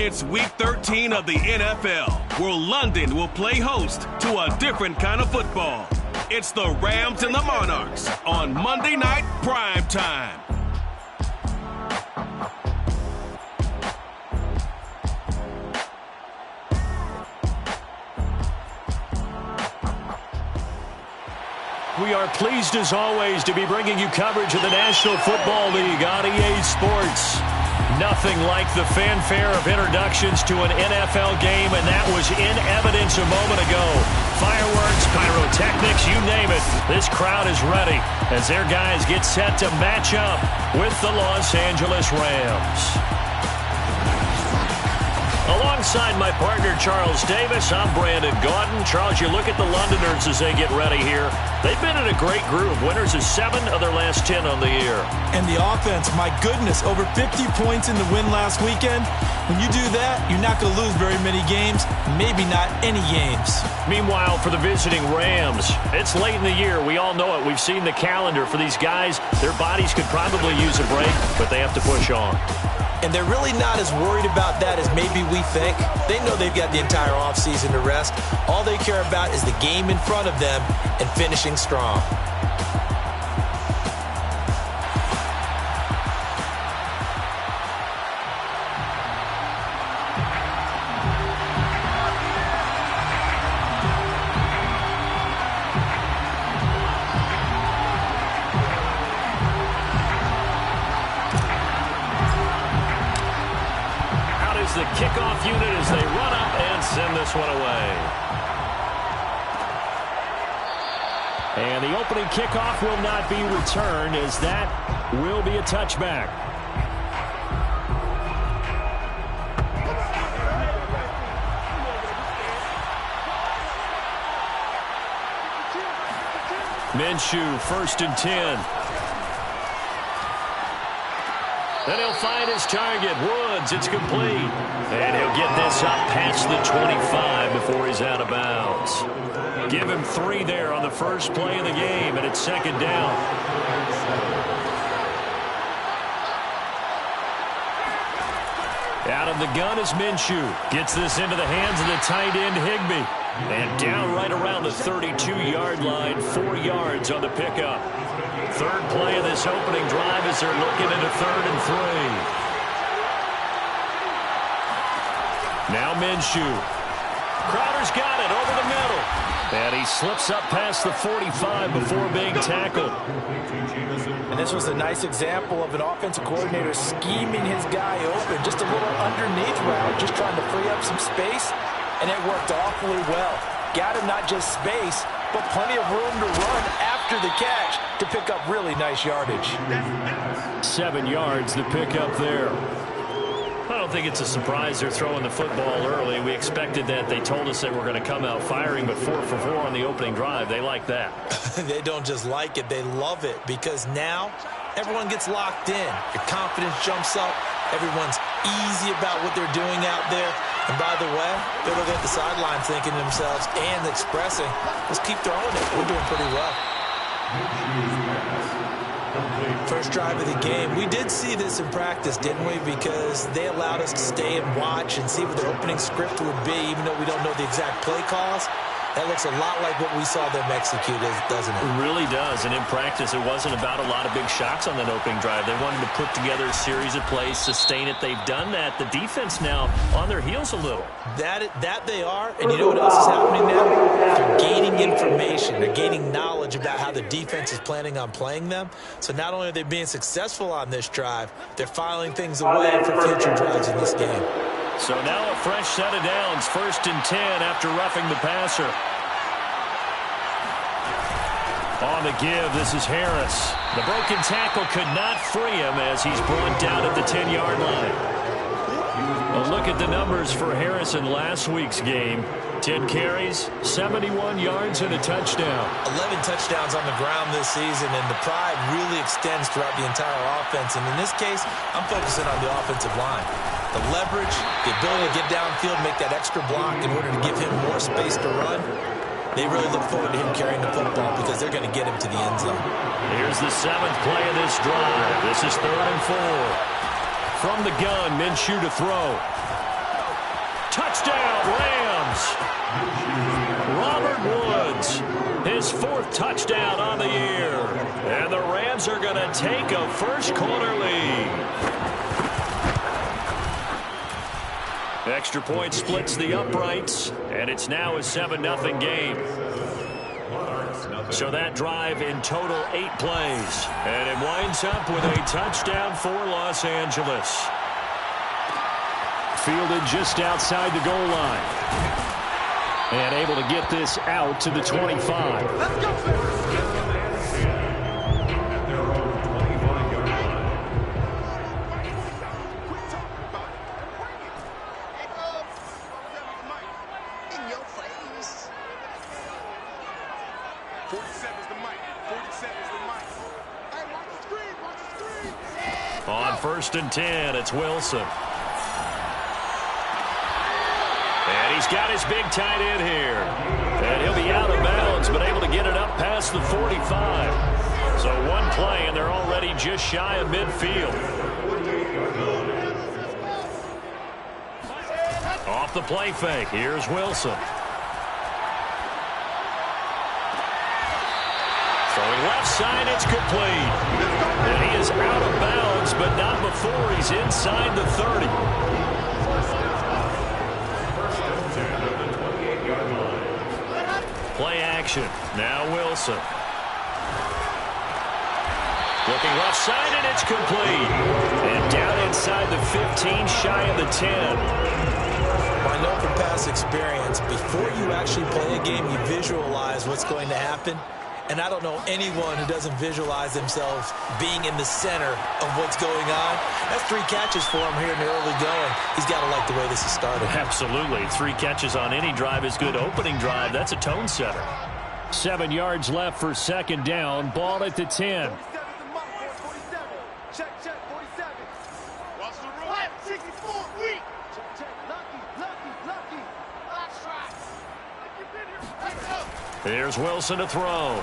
It's Week 13 of the NFL, where London will play host to a different kind of football. It's the Rams and the Monarchs on Monday Night Prime Time. We are pleased, as always, to be bringing you coverage of the National Football League on EA Sports. Nothing like the fanfare of introductions to an NFL game, and that was in evidence a moment ago. Fireworks, pyrotechnics, you name it. This crowd is ready as their guys get set to match up with the Los Angeles Rams. Alongside my partner, Charles Davis, I'm Brandon Gaudin. Charles, you look at the Londoners as they get ready here. They've been in a great group. Winners of 7 of their last 10 on the year. And the offense, my goodness, over 50 points in the win last weekend. When you do that, you're not going to lose very many games, maybe not any games. Meanwhile, for the visiting Rams, it's late in the year. We all know it. We've seen the calendar for these guys. Their bodies could probably use a break, but they have to push on. And they're really not as worried about that as maybe we think. They know they've got the entire offseason to rest. All they care about is the game in front of them and finishing strong. The kickoff unit as they run up and send this one away. And the opening kickoff will not be returned, as that will be a touchback. Minshew, 1st and 10. Then he'll find his target, Woods. It's complete. And he'll get this up past the 25 before he's out of bounds. Give him 3 there on the first play of the game, and it's 2nd down. Out of the gun is Minshew. Gets this into the hands of the tight end, Higbee. And down right around the 32-yard line, 4 yards on the pickup. 3rd play of this opening drive as they're looking at a 3rd and 3. Now Minshew. Crowder's got it over the middle. And he slips up past the 45 before being tackled. And this was a nice example of an offensive coordinator scheming his guy open. Just a little underneath route, just trying to free up some space. And it worked awfully well. Got him not just space, but plenty of room to run after the catch to pick up really nice yardage. 7 yards to pick up there. I don't think it's a surprise they're throwing the football early. We expected that. They told us they were going to come out firing, but 4 for 4 on the opening drive. They like that. They don't just like it, they love it, because now everyone gets locked in. Your confidence jumps up. Everyone's easy about what they're doing out there. And by the way, they're looking at the sidelines thinking to themselves and expressing, let's keep throwing it. We're doing pretty well. First drive of the game. We did see this in practice, didn't we? Because they allowed us to stay and watch and see what their opening script would be, even though we don't know the exact play calls. That looks a lot like what we saw them execute, doesn't it? It really does. And in practice, it wasn't about a lot of big shots on that opening drive. They wanted to put together a series of plays, sustain it. They've done that. The defense now on their heels a little. That they are. And you know what else is happening now? They're gaining information. They're gaining knowledge about how the defense is planning on playing them. So not only are they being successful on this drive, they're filing things away for future drives in this game. So now a fresh set of downs, 1st and 10 after roughing the passer. On the give, this is Harris. The broken tackle could not free him as he's brought down at the 10-yard line. A look at the numbers for Harris in last week's game. 10 carries, 71 yards, and a touchdown. 11 touchdowns on the ground this season, and the pride really extends throughout the entire offense. And in this case, I'm focusing on the offensive line. The leverage, the ability to get downfield, make that extra block in order to give him more space to run. They really look forward to him carrying the football because they're going to get him to the end zone. Here's the 7th play of this drive. This is 3rd and 4. From the gun, Minshew to throw. Touchdown, Rams. Robert Woods, his 4th touchdown on the year. And the Rams are going to take a first-quarter lead. Extra point splits the uprights, and it's now a 7-0 game. So that drive in total 8 plays. And it winds up with a touchdown for Los Angeles. Fielded just outside the goal line. And able to get this out to the 25. Let's go, On 1st and 10, it's Wilson. And he's got his big tight end here. And he'll be out of bounds, but able to get it up past the 45. So one play, and they're already just shy of midfield. Off the play fake, here's Wilson. Throwing left side, it's complete. And he is out of bounds, but not before he's inside the 30. Play action. Now Wilson. Looking left side, and it's complete. And down inside the 15, shy of the 10. I know from past experience, before you actually play a game, you visualize what's going to happen. And I don't know anyone who doesn't visualize themselves being in the center of what's going on. That's 3 catches for him here in the early going. He's got to like the way this has started. Absolutely. 3 catches on any drive is good. Opening drive, that's a tone setter. 7 yards left for 2nd down. Ball at the 10. Check, 47. Watch the roll. 64, weak. Check, lucky. Last try. Here's Wilson to throw.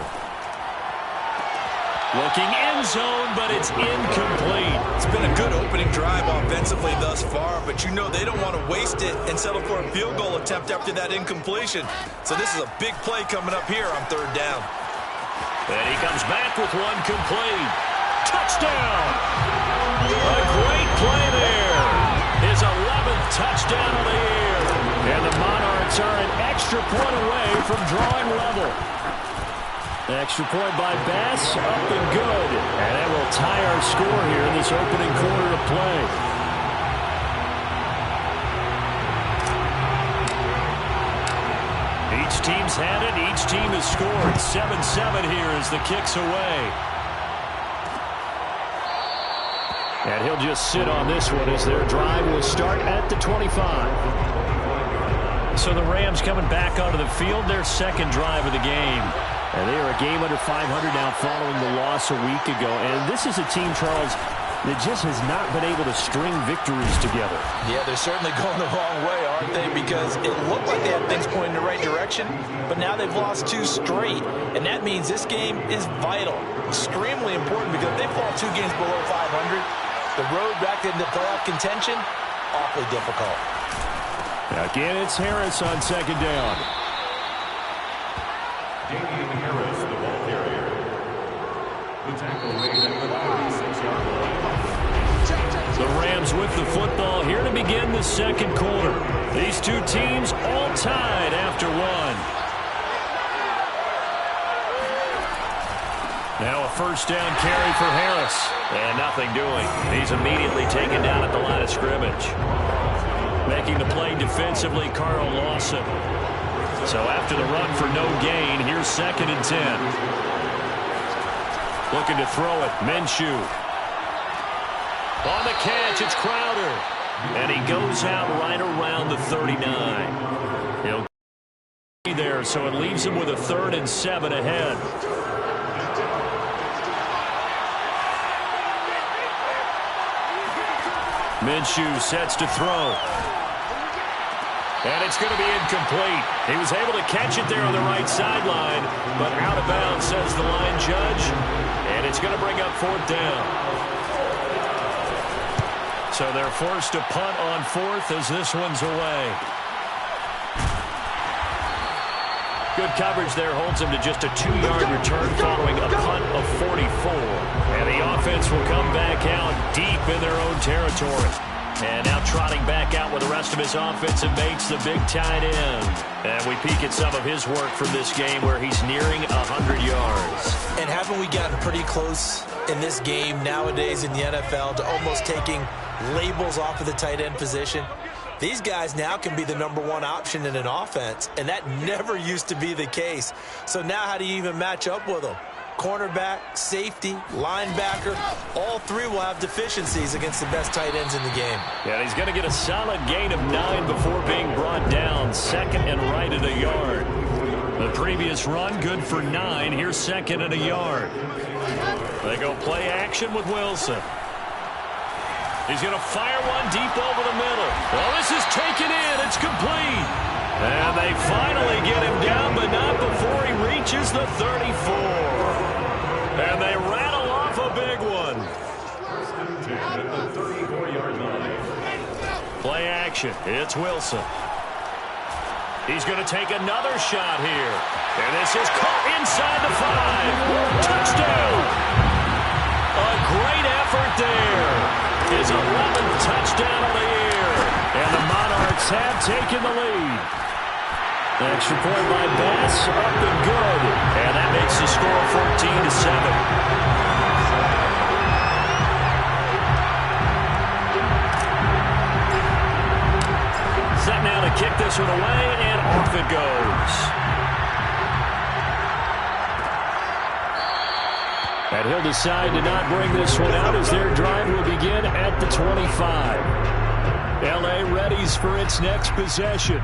Looking end zone, but it's incomplete. It's been a good opening drive offensively thus far, but you know they don't want to waste it and settle for a field goal attempt after that incompletion. So this is a big play coming up here on 3rd down. And he comes back with one complete. Touchdown! A great play there. His 11th touchdown of the year. And the Monarchs are an extra point away from drawing level. Extra point by Bass, up and good. And that will tie our score here in this opening quarter of play. Each team's had it. Each team has scored. 7-7 here as the kick's away. And he'll just sit on this one as their drive will start at the 25. So the Rams coming back onto the field, their 2nd drive of the game. And they are a game under 500 now following the loss a week ago. And this is a team, Charles, that just has not been able to string victories together. Yeah, they're certainly going the wrong way, aren't they? Because it looked like they had things pointing in the right direction, but now they've lost 2 straight. And that means this game is vital, extremely important, because if they fall 2 games below 500, the road back into playoff contention, awfully difficult. Again, it's Harris on 2nd down. Harris, the ball carrier. The tackle made at the 6-yard line. The Rams with the football here to begin the 2nd quarter. These 2 teams all tied after 1. Now a 1st down carry for Harris. And nothing doing. He's immediately taken down at the line of scrimmage. Making the play defensively, Carl Lawson. So after the run for no gain, here's 2nd and 10. Looking to throw it, Minshew. On the catch, it's Crowder. And he goes out right around the 39. He'll be there, so it leaves him with a 3rd and 7 ahead. Minshew sets to throw. And it's going to be incomplete. He was able to catch it there on the right sideline, but out of bounds, says the line judge. And it's going to bring up 4th down. So they're forced to punt on 4th as this one's away. Good coverage there holds him to just a 2-yard return following a punt of 44. And the offense will come back out deep in their own territory. And now trotting back out with the rest of his offensive mates, the big tight end. And we peek at some of his work from this game where he's nearing 100 yards. And haven't we gotten pretty close in this game nowadays in the NFL to almost taking labels off of the tight end position? These guys now can be the #1 option in an offense, and that never used to be the case. So now how do you even match up with them? Cornerback, safety, linebacker, all three will have deficiencies against the best tight ends in the game. Yeah, he's going to get a solid gain of 9 before being brought down. Second and right at a yard. The previous run, good for 9. Here's second and a yard. They go play action with Wilson. He's going to fire one deep over the middle. Well, this is taken in. It's complete. And they finally get him down, but not before he reaches the 34. And they rattle off a big one. Play action. It's Wilson. He's going to take another shot here. And this is caught inside the 5. Touchdown. A great effort there. His 11th touchdown of the year. And the Monarchs have taken the lead. Extra point by Bass, up and good. And that makes the score 14-7. Set now to kick this one away, and off it goes. And he'll decide to not bring this one out as their drive will begin at the 25. L.A. readies for its next possession.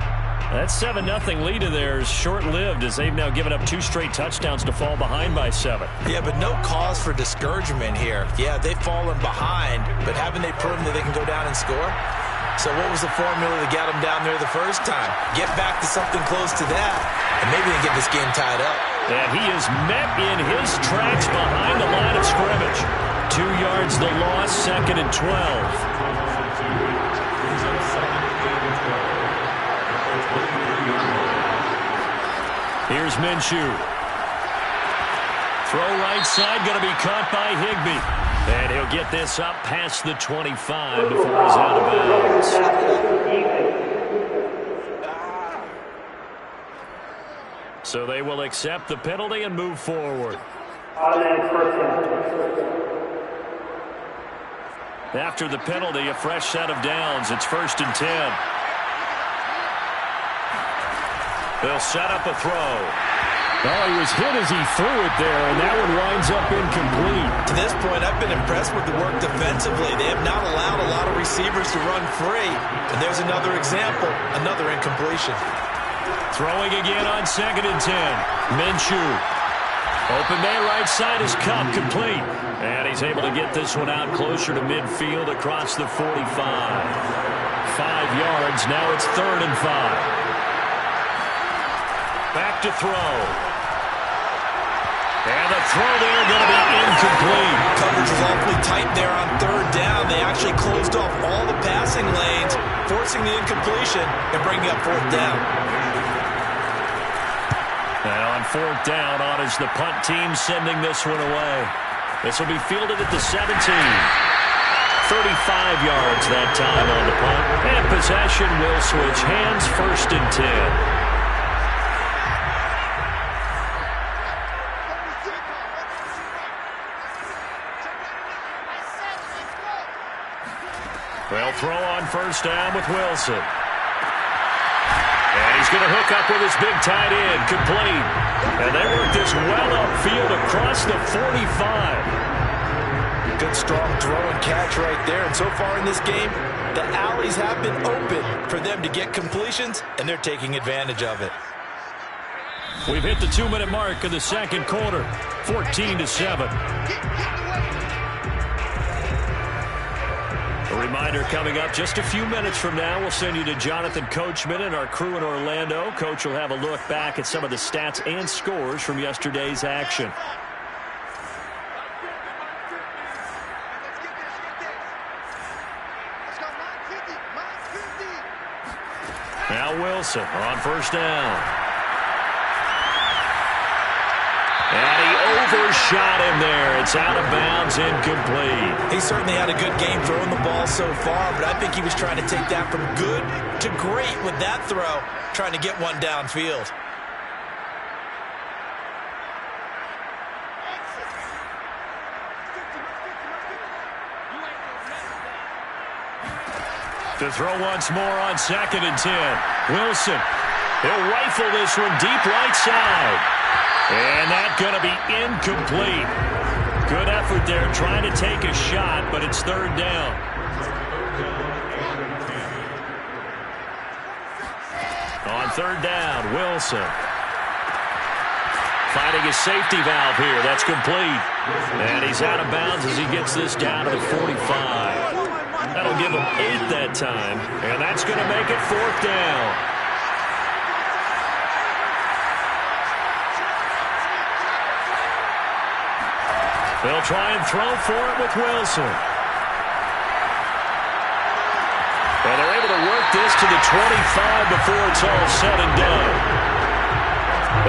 That 7-0 lead of theirs short-lived as they've now given up 2 straight touchdowns to fall behind by 7. Yeah, but no cause for discouragement here. Yeah, they've fallen behind, but haven't they proven that they can go down and score? So what was the formula that got them down there the first time? Get back to something close to that, and maybe they get this game tied up. And he is met in his tracks behind the line of scrimmage. 2 yards the loss, second and 12. Here's Minshew. Throw right side, going to be caught by Higbee. And he'll get this up past the 25 before he's out of bounds. So they will accept the penalty and move forward. After the penalty, a fresh set of downs. It's 1st and 10. They'll set up a throw. Oh, he was hit as he threw it there, and that one winds up incomplete. To this point, I've been impressed with the work defensively. They have not allowed a lot of receivers to run free. And there's another example, another incompletion. Throwing again on 2nd and 10. Minshew. Open man right side is Cup, complete. And he's able to get this one out closer to midfield across the 45. 5 yards, now it's 3rd and 5. Back to throw. And the throw there going to be incomplete. Coverage was awfully tight there on 3rd down. They actually closed off all the passing lanes, forcing the incompletion and bringing up 4th down. And on 4th down, on is the punt team sending this one away. This will be fielded at the 17. 35 yards that time on the punt. And possession will switch hands, 1st and 10. They'll throw on 1st down with Wilson. And he's going to hook up with his big tight end, complete. And they work this well upfield across the 45. Good strong throw and catch right there. And so far in this game, the alleys have been open for them to get completions, and they're taking advantage of it. We've hit the 2-minute mark of the 2nd quarter, 14-7. A reminder coming up just a few minutes from now, we'll send you to Jonathan Coachman and our crew in Orlando. Coach will have a look back at some of the stats and scores from yesterday's action. Now Wilson on 1st down. for a shot in there. It's out of bounds, incomplete. He certainly had a good game throwing the ball so far, but I think he was trying to take that from good to great with that throw, trying to get one downfield. To throw once more on 2nd and 10. Wilson. He'll rifle this one deep right side. And that's going to be incomplete. Good effort there trying to take a shot, but it's 3rd down. On 3rd down, Wilson. Finding a safety valve here. That's complete. And he's out of bounds as he gets this down to the 45. That'll give him 8 that time, and that's going to make it 4th down. They'll try and throw for it with Wilson. And they're able to work this to the 25 before it's all said and done.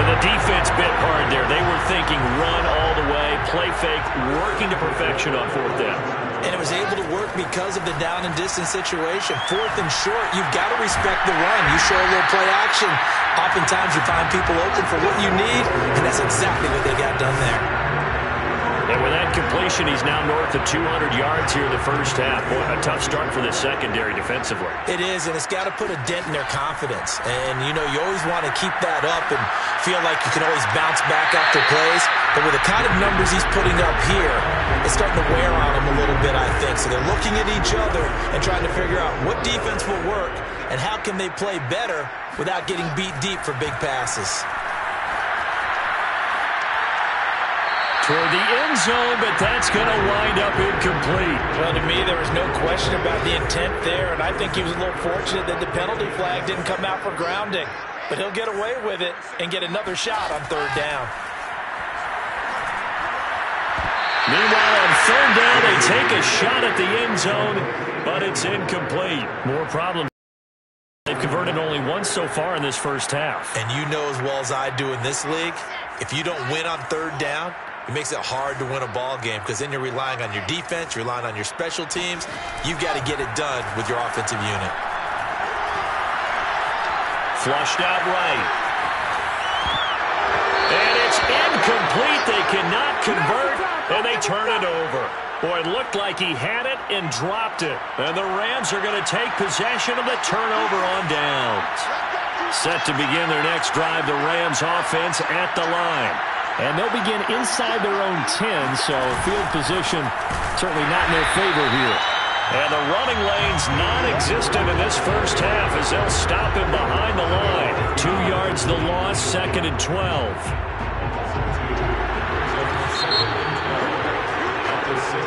And the defense bit hard there. They were thinking run all the way, play fake, working to perfection on 4th down. And it was able to work because of the down and distance situation. 4th and short, you've got to respect the run. You show a little play action. Oftentimes you find people open for what you need, and that's exactly what they got done there. And with that completion, he's now north of 200 yards here in the first half. Boy, a tough start for the secondary defensively. It is, and it's got to put a dent in their confidence. And, you know, you always want to keep that up and feel like you can always bounce back after plays. But with the kind of numbers he's putting up here, it's starting to wear on him a little bit, I think. So they're looking at each other and trying to figure out what defense will work and how can they play better without getting beat deep for big passes. Toward the end zone, but that's going to wind up incomplete. Well, to me, there was no question about the intent there, and I think he was a little fortunate that the penalty flag didn't come out for grounding. But he'll get away with it and get another shot on 3rd down. Meanwhile, on 3rd down, they take a shot at the end zone, but it's incomplete. More problems. They've converted only once so far in this first half. And you know as well as I do in this league, if you don't win on 3rd down, it makes it hard to win a ball game because then you're relying on your defense, you're relying on your special teams. You've got to get it done with your offensive unit. Flushed out right. And it's incomplete. They cannot convert, and they turn it over. Boy, it looked like he had it and dropped it. And the Rams are going to take possession of the turnover on downs. Set to begin their next drive, the Rams offense at the line. And they'll begin inside their own 10, so field position certainly not in their favor here. And the running lane's non-existent in this first half as they'll stop him behind the line. 2 yards the loss, 2nd and 12.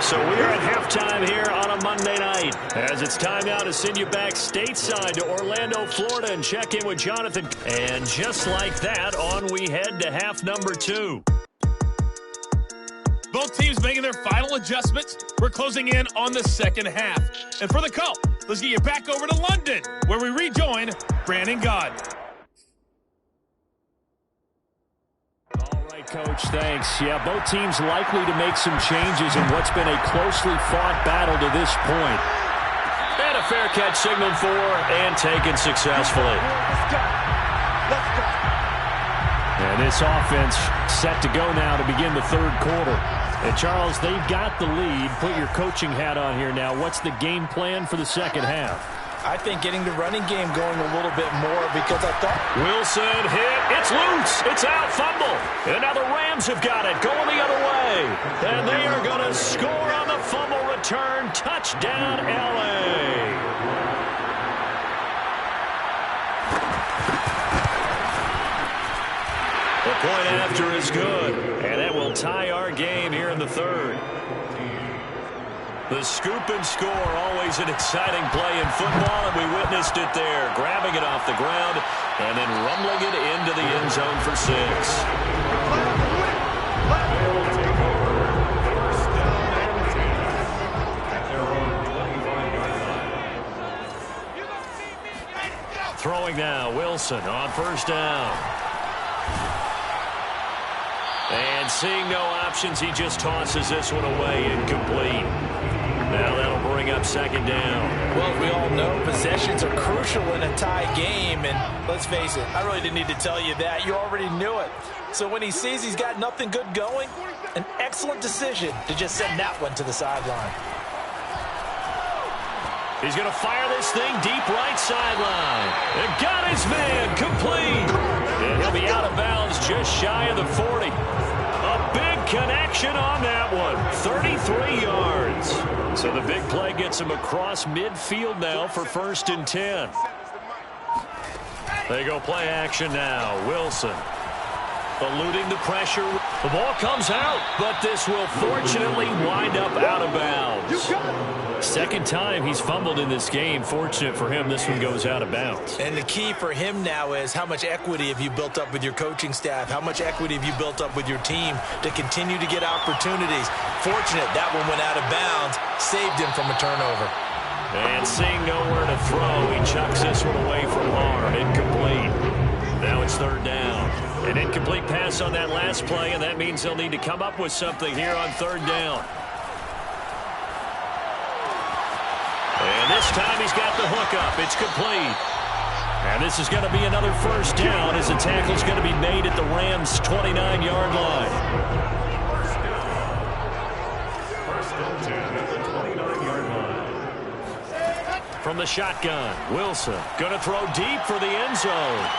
So we are at halftime here on a Monday night as it's time now to send you back stateside to Orlando, Florida, and check in with Jonathan. And just like that, on we head to half number 2. Both teams making their final adjustments. We're closing in on the second half. And for the call, let's get you back over to London, where we rejoin Brandon Gaud. Coach, thanks. Yeah, both teams likely to make some changes in what's been a closely fought battle to this point. And a fair catch signaled for and taken successfully. And this offense set to go now to begin the 3rd quarter. And Charles, they've got the lead. Put your coaching hat on here now. What's the game plan for the second half? I think getting the running game going a little bit more because I thought... Wilson hit. It's loose. It's out. Fumble. And now the Rams have got it. Going the other way. And they are going to score on the fumble return. Touchdown, L.A. The point after is good. And that will tie our game here in the 3rd. The scoop and score, always an exciting play in football, and we witnessed it there, grabbing it off the ground and then rumbling it into the end zone for 6. Throwing now, Wilson on 1st down. And And seeing no options, he just tosses this one away, incomplete. Now that'll bring up second down. Well, we all know possessions are crucial in a tie game, and let's face it, I really didn't need to tell you that. You already knew it. So when he sees he's got nothing good going, an excellent decision to just send that one to the sideline. He's going to fire this thing deep right sideline. And got his man complete. And he'll be out of bounds just shy of the 40. A big connection on that one. 33 yards. So the big play gets him across midfield now for 1st and 10. They go play action now. Wilson eluding the pressure. The ball comes out, but this will fortunately wind up out of bounds. Second time he's fumbled in this game. Fortunate for him, this one goes out of bounds. And the key for him now is how much equity have you built up with your coaching staff? How much equity have you built up with your team to continue to get opportunities? Fortunate that one went out of bounds, saved him from a turnover. And seeing nowhere to throw, he chucks this one away from harm. Incomplete. Now it's 3rd down. An incomplete pass on that last play, and that means they'll need to come up with something here on 3rd down. And this time he's got the hook up. It's complete. And this is going to be another 1st down as the tackle's going to be made at the Rams' 29-yard line. From the shotgun, Wilson going to throw deep for the end zone.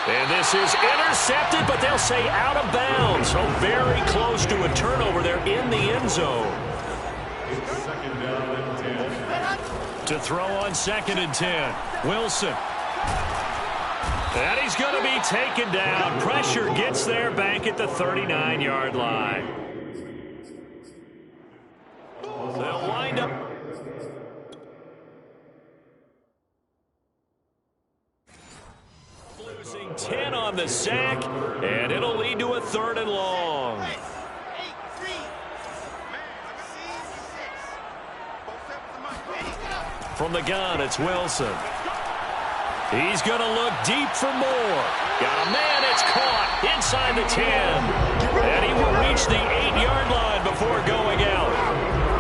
And this is intercepted, but they'll say out of bounds. So very close to a turnover there in the end zone. To throw on 2nd and 10. Wilson. And he's going to be taken down. Pressure gets there back at the 39-yard line. They'll wind up. Losing 10 on the sack, and it'll lead to a 3rd and long. From the gun, it's Wilson. He's going to look deep for more. Got a man, it's caught inside the 10. And he will reach the 8-yard line before going out.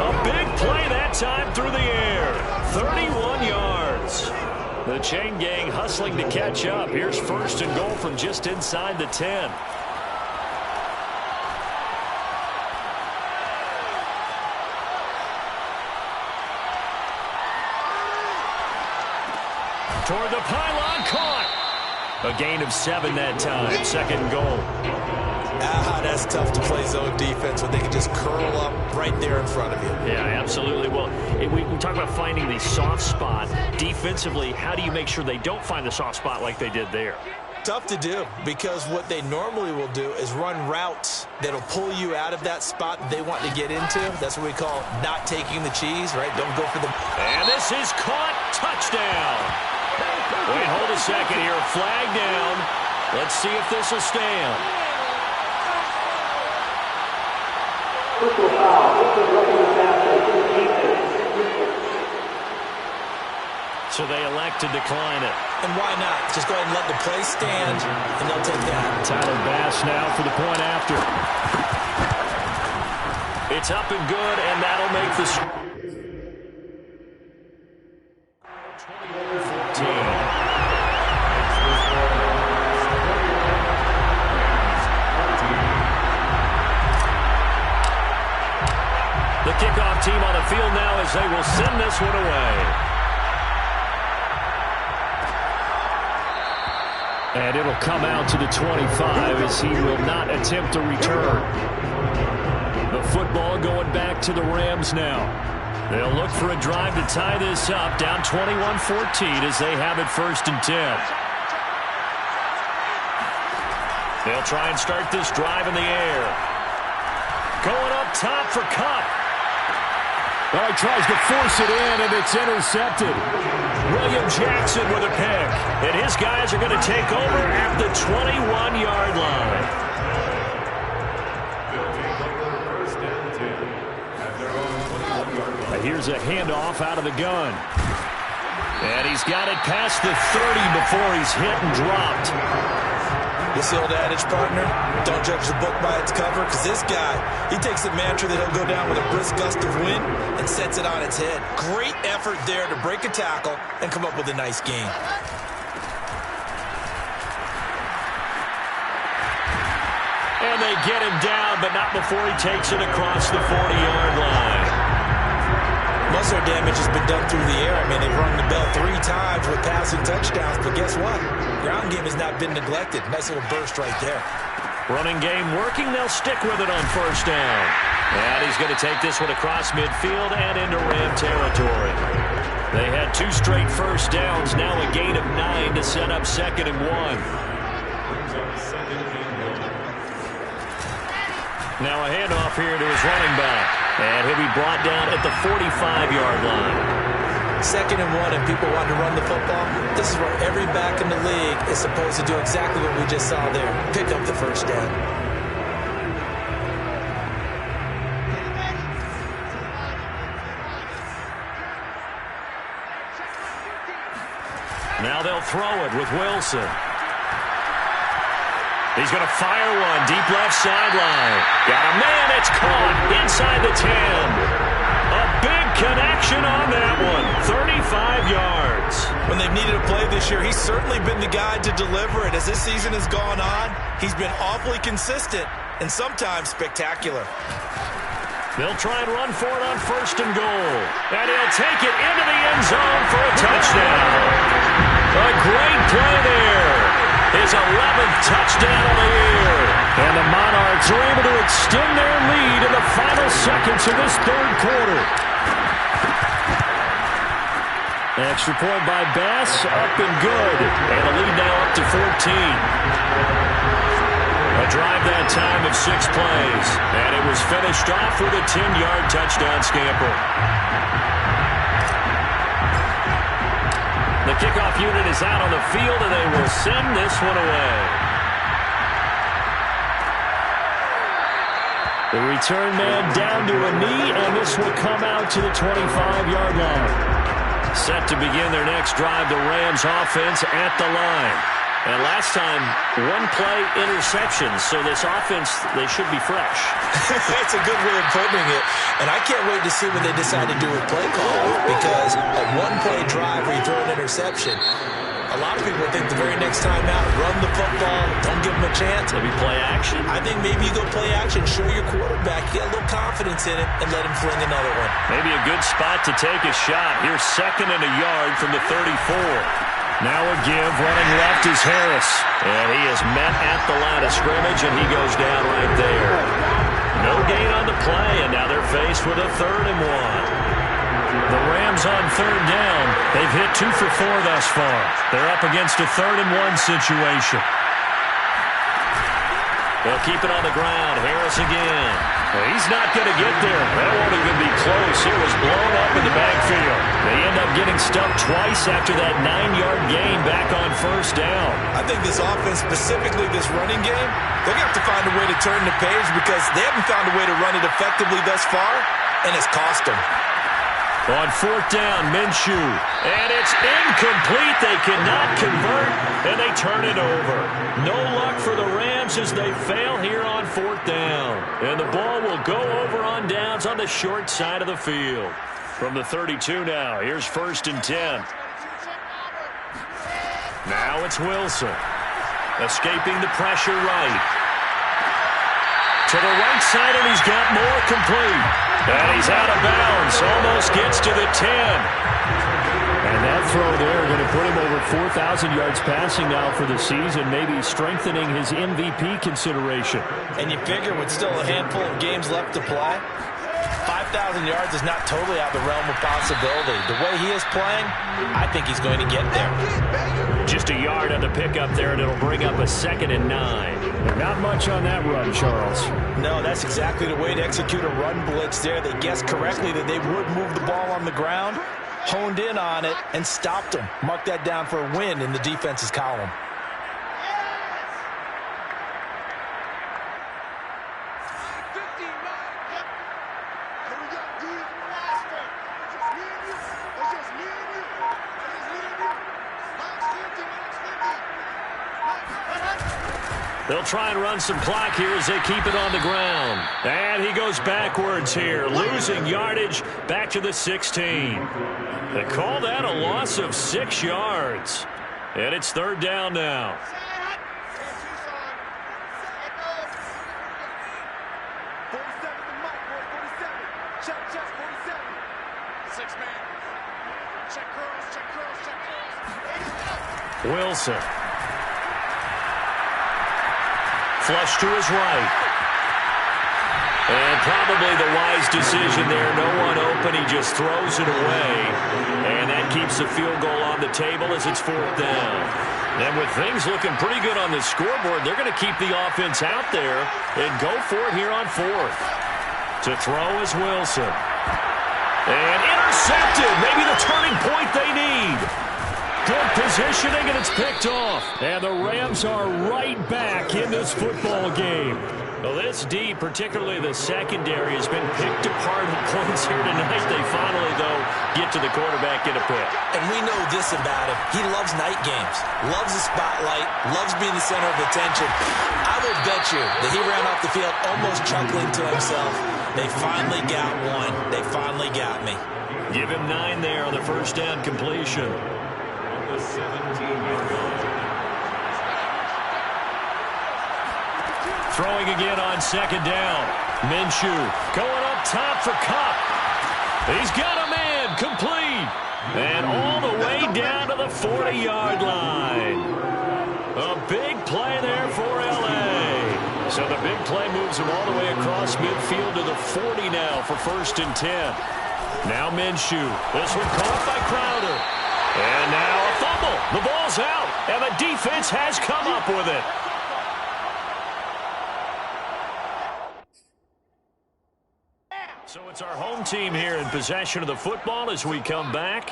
A big play that time through the air. 31 yards. The chain gang hustling to catch up. Here's 1st and goal from just inside the 10. Toward the pylon, caught. A gain of 7 that time. 2nd goal. That's tough to play zone defense when they can just curl up right there in front of you. Yeah, absolutely. Well, we talk about finding the soft spot. Defensively, how do you make sure they don't find the soft spot like they did there? Tough to do, because what they normally will do is run routes that'll pull you out of that spot they want to get into. That's what we call not taking the cheese, right? Don't go for the... And this is caught. Touchdown. Wait, hold a second here. Flag down. Let's see if this will stand. So they elect to decline it. And why not? Just go ahead and let the play stand, and they'll take that. Tyler Bass now for the point after. It's up and good, and that'll make the... 14. The kickoff team on the field now as they will send this one away. And it'll come out to the 25 as he will not attempt to return. The football going back to the Rams now. They'll look for a drive to tie this up, down 21-14 as they have it 1st and 10. They'll try and start this drive in the air. Going up top for Cup. Well, he tries to force it in, and it's intercepted. William Jackson with a pick. And his guys are going to take over at the 21-yard line. Here's a handoff out of the gun. And he's got it past the 30 before he's hit and dropped. What's the old adage, partner? Don't judge the book by its cover, because this guy, he takes a mantra that he'll go down with a brisk gust of wind and sets it on its head. Great effort there to break a tackle and come up with a nice gain. And they get him down, but not before he takes it across the 40-yard line. Most of their damage has been done through the air. I mean, they've rung the bell 3 times with passing touchdowns, but guess what? Ground game has not been neglected. Nice little burst right there. Running game working. They'll stick with it on first down. And he's going to take this one across midfield and into Ram territory. They had 2 straight first downs, now a gain of 9 to set up 2nd and 1. Now a handoff here to his running back. And he'll be brought down at the 45-yard line. 2nd and 1, and people want to run the football. This is where every back in the league is supposed to do exactly what we just saw there. Pick up the first down. Now they'll throw it with Wilson. He's going to fire one deep left sideline. Got a man. It's caught inside the 10. A big connection on that one. 35 yards. When they've needed a play this year, he's certainly been the guy to deliver it. As this season has gone on, he's been awfully consistent and sometimes spectacular. They'll try and run for it on 1st and goal. And he'll take it into the end zone for a touchdown. A great play there. His 11th touchdown of the year. And the Monarchs are able to extend their lead in the final seconds of this 3rd quarter. Extra point by Bass, up and good. And a lead now up to 14. A drive that time of 6 plays. And it was finished off with a 10-yard touchdown scamper. The kickoff unit is out on the field, and they will send this one away. The return man down to a knee, and this will come out to the 25-yard line. Set to begin their next drive, the Rams offense at the line. And last time, 1-play interception, so this offense, they should be fresh. That's a good way of putting it. And I can't wait to see what they decide to do with play call, because a 1-play drive where you throw an interception, a lot of people think the very next time out, run the football, don't give them a chance. Maybe play action? I think maybe you go play action, show your quarterback, get a little confidence in it, and let him fling another one. Maybe a good spot to take a shot. Here's 2nd and a yard from the 34. Now a give, running left is Harris. And he is met at the line of scrimmage, and he goes down right there. No gain on the play, and now they're faced with a 3rd and 1. The Rams on 3rd down. They've hit 2 for 4 thus far. They're up against a 3rd and 1 situation. They'll keep it on the ground. Harris again. Well, he's not going to get there. That won't even be close. It was blown up in the backfield. They end up getting stumped twice after that 9-yard gain back on 1st down. I think this offense, specifically this running game, they're going to have to find a way to turn the page, because they haven't found a way to run it effectively thus far, and it's cost them. On 4th down, Minshew. And it's incomplete. They cannot convert, and they turn it over. No luck for the Rams as they fail here on 4th down. And the ball will go over on downs on the short side of the field. From the 32 now, here's 1st and 10. Now it's Wilson. Escaping the pressure right. To the right side, and he's got more complete. And he's out of bounds. Almost gets to the 10. And that throw there going to put him over 4,000 yards passing now for the season, maybe strengthening his MVP consideration. And you figure with still a handful of games left to play, 5,000 yards is not totally out of the realm of possibility. The way he is playing, I think he's going to get there. Just a yard on the pickup there, and it'll bring up a 2nd and 9. Not much on that run, Charles. No, that's exactly the way to execute a run blitz there. They guessed correctly that they would move the ball on the ground, honed in on it, and stopped them. Mark that down for a win in the defense's column. They'll try and run some clock here as they keep it on the ground. And he goes backwards here, losing yardage back to the 16. They call that a loss of 6 yards. And it's 3rd down now. Wilson. Flush to his right. And probably the wise decision there. No one open. He just throws it away. And that keeps the field goal on the table as it's 4th down. And with things looking pretty good on the scoreboard, they're going to keep the offense out there and go for it here on 4th. To throw is Wilson. And intercepted. Maybe the turning point they need. Good positioning, and it's picked off. And the Rams are right back in this football game. Well, this D, particularly the secondary, has been picked apart at points here tonight. They finally, though, get to the quarterback in a pick. And we know this about him. He loves night games, loves the spotlight, loves being the center of attention. I will bet you that he ran off the field almost chuckling to himself. They finally got one. They finally got me. Give him 9 there on the 1st down completion. The 17-yard line. Throwing again on 2nd down. Minshew going up top for Kupp. He's got a man complete. And all the way down to the 40-yard line. A big play there for L.A. So the big play moves him all the way across midfield to the 40 now for 1st and 10. Now Minshew. This one caught by Crowder. And now a fumble. The ball's out, and the defense has come up with it. So it's our home team here in possession of the football as we come back.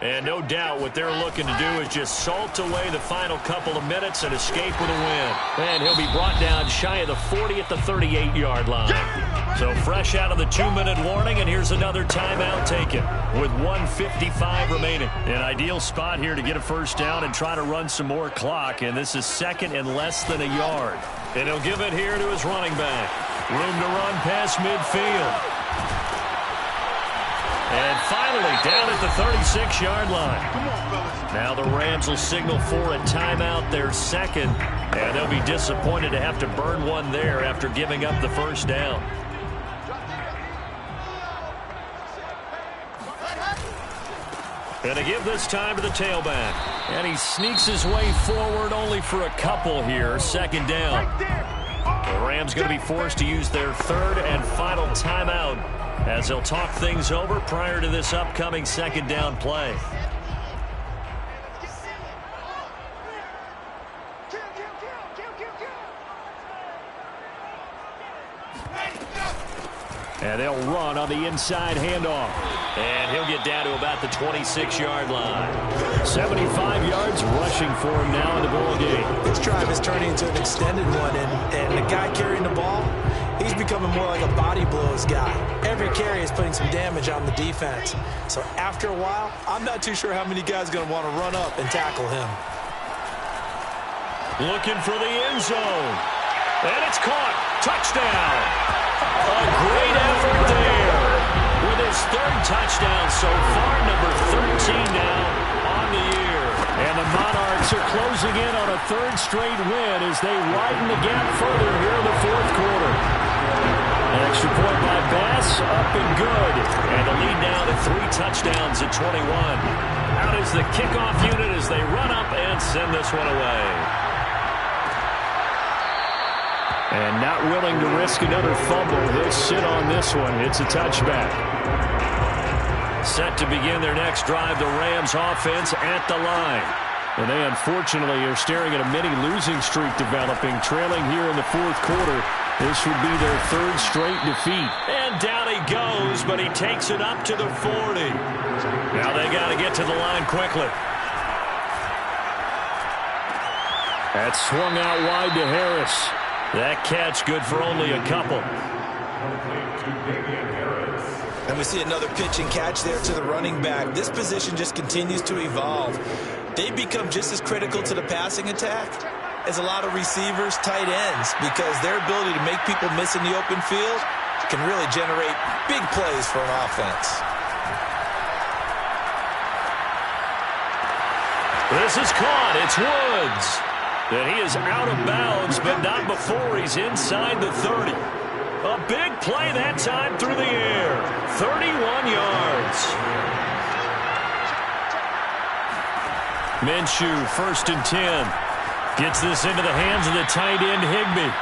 And no doubt what they're looking to do is just salt away the final couple of minutes and escape with a win. And he'll be brought down shy of the 40 at the 38-yard line. So fresh out of the 2-minute warning, and here's another timeout taken with 1:55 remaining. An ideal spot here to get a 1st down and try to run some more clock. And this is 2nd and less than a yard. And he'll give it here to his running back. Room to run past midfield. And finally, down at the 36-yard line. Now the Rams will signal for a timeout, their 2nd. And they'll be disappointed to have to burn one there after giving up the 1st down. And to give this time to the tailback. And he sneaks his way forward only for a couple here. 2nd down. The Rams going to be forced to use their 3rd and final timeout as they'll talk things over prior to this upcoming 2nd down play. And they'll run on the inside handoff. And he'll get down to about the 26-yard line. 75 yards rushing for him now in the ball game. This drive is turning into an extended one, and the guy carrying the ball, he's becoming more like a body blows guy. Every carry is putting some damage on the defense. So after a while, I'm not too sure how many guys are going to want to run up and tackle him. Looking for the end zone. And it's caught. Touchdown. A great effort there. With his 3rd touchdown so far, number 13 now on the year. And the Monarchs are closing in on a 3rd straight win as they widen the gap further here in the 4th quarter. An extra point by Bass, up and good. And the lead now to 3 touchdowns at 21. Out is the kickoff unit as they run up and send this one away. And not willing to risk another fumble. He'll sit on this one. It's a touchback. Set to begin their next drive, the Rams offense at the line. And they unfortunately are staring at a mini losing streak developing, trailing here in the 4th quarter. This would be their 3rd straight defeat. And down he goes, but he takes it up to the 40. Now they got to get to the line quickly. That's swung out wide to Harris. That catch good for only a couple. And we see another pitch and catch there to the running back. This position just continues to evolve. they become just as critical to the passing attack as a lot of receivers, tight ends, because their ability to make people miss in the open field can really generate big plays for an offense. This is caught. It's Woods. And he is out of bounds, but not before he's inside the 30. A big play that time through the air. 31 yards. Minshew, 1st and 10. Gets this into the hands of the tight end, Higbee.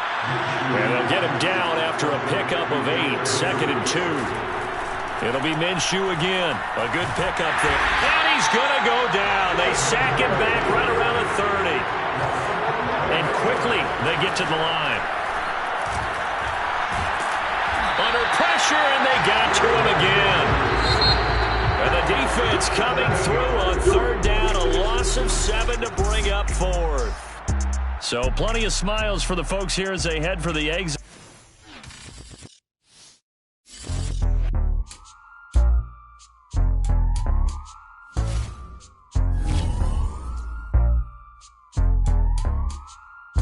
And they'll get him down after a pickup of 8. 2nd and 2. It'll be Minshew again. A good pickup there. And he's going to go down. They sack him back right around the 30. And quickly, they get to the line. Under pressure, and they got to him again. And the defense coming through on 3rd down. A loss of 7 to bring up 4th. So plenty of smiles for the folks here as they head for the exit.